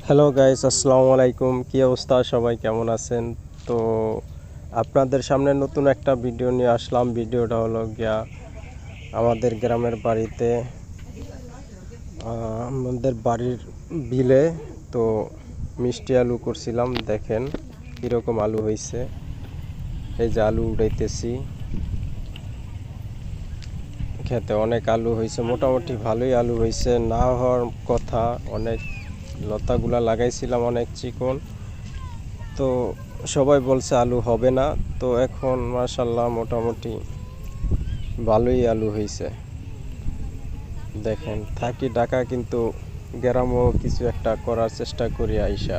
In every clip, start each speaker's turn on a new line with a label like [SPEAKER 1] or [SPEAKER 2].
[SPEAKER 1] Hello guys, আসসালামু আলাইকুম। কি অবস্থা, সবাই কেমন আছেন? তো আপনাদের সামনে নতুন একটা ভিডিও নিয়ে আসলাম। ভিডিওটা হলো গিয়া আমাদের গ্রামের বাড়িতে, আমাদের বাড়ির বিলে তো মিষ্টি আলু করছিলাম। দেখেন কীরকম আলু হয়েছে। এই যে আলু উঠাইতেছি, খেতে অনেক আলু হয়েছে, মোটামুটি ভালোই আলু হয়েছে। না হওয়ার কথা, অনেক লতাগুলা লাগাইছিলাম অনেক চিকন, তো সবাই বলছে আলু হবে না। তো এখন মাশাআল্লাহ মোটামুটি ভালোই আলু হয়েছে। দেখেন, থাকি ঢাকা কিন্তু গ্রামও কিছু একটা করার চেষ্টা করি আইসা।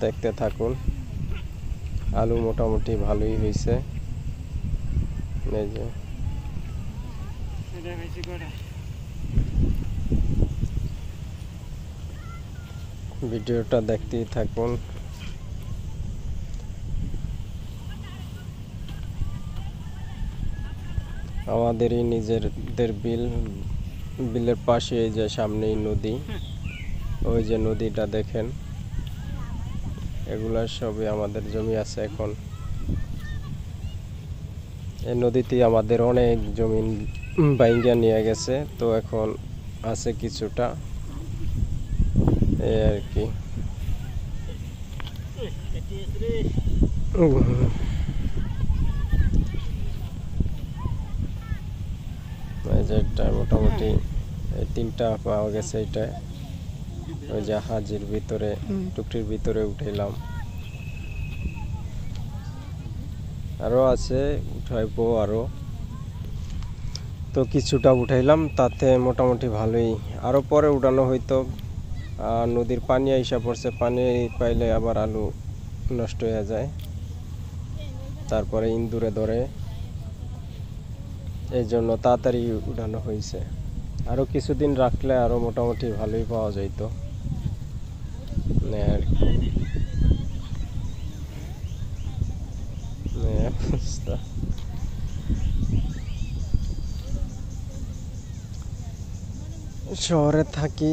[SPEAKER 1] দেখতে থাকুন, আলু মোটামুটি ভালোই হয়েছে। এই যে ভিডিওটা দেখতেই থাকুন। আমাদেরই নিজেদের বিলের পাশে এই যে সামনেই নদী, ওই যে নদীটা দেখেন, এগুলা সবই আমাদের জমি আছে। এখন এই নদীতে আমাদের অনেক জমি বাইঙ্গা নিয়ে গেছে, তো এখন আছে কিছুটা, এই আর কি। এই যে এটা মোটামুটি এই তিনটা পাওয়া গেছে। এটা ওই যে হাজির ভিতরে, টুকরির ভিতরে উঠাইলাম, আরো আছে, উঠাইবো আরো। তো কিছুটা উঠাইলাম, তাতে মোটামুটি ভালোই। আরো পরে উঠানো হইতো, নদীর পানি আইসা পড়ছে, পানি পাইলে আবার আলু নষ্ট হয়ে যায়, তারপরে ইন্দুরে ধরে, এই জন্য তাড়াতাড়ি উঠানো হয়েছে। আরো কিছুদিন রাখলে আরো মোটামুটি ভালোই পাওয়া যাইত আর কি। শহরে থাকি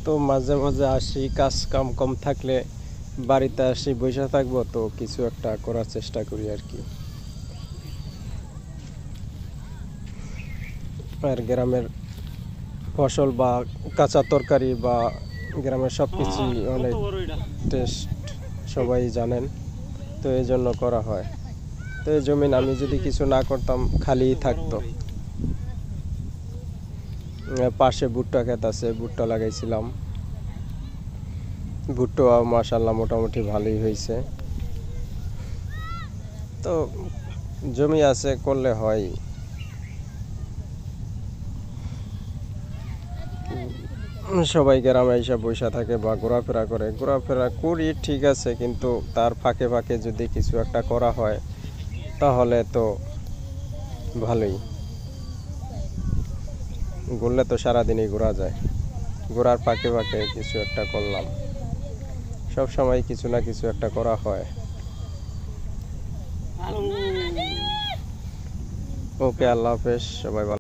[SPEAKER 1] তো মাঝে মাঝে আসি, কাজ কাম কম থাকলে বাড়িতে আসি, বসে থাকবো তো কিছু একটা করার চেষ্টা করি আর কি। আর গ্রামের ফসল বা কাঁচা তরকারি বা গ্রামের সব কিছুই অনেক টেস্ট, সবাই জানেন, তো এই জন্য করা হয়। তো এই জমিন আমি যদি কিছু না করতাম খালিই থাকতো। পাশে ভুট্টা ক্ষেত আছে, ভুট্টা লাগাইছিলাম, ভুট্টা মাশাআল্লাহ মোটামুটি ভালোই হয়েছে। তো জমি আছে, করলে হয়। সবাই গ্রামে এসে বসে থাকে বা ঘোরাফেরা করে, ঘোরাফেরা করি ঠিক আছে, কিন্তু তার ফাঁকে ফাঁকে যদি কিছু একটা করা হয় তাহলে তো ভালোই। ঘুরলে তো সারাদিনই ঘোরা যায়, ঘোরার ফাঁকে ফাঁকে কিছু একটা করলাম, সব সময় কিছু না কিছু একটা করা হয়। ওকে, আল্লাহ হাফেজ, সবাই ভালো।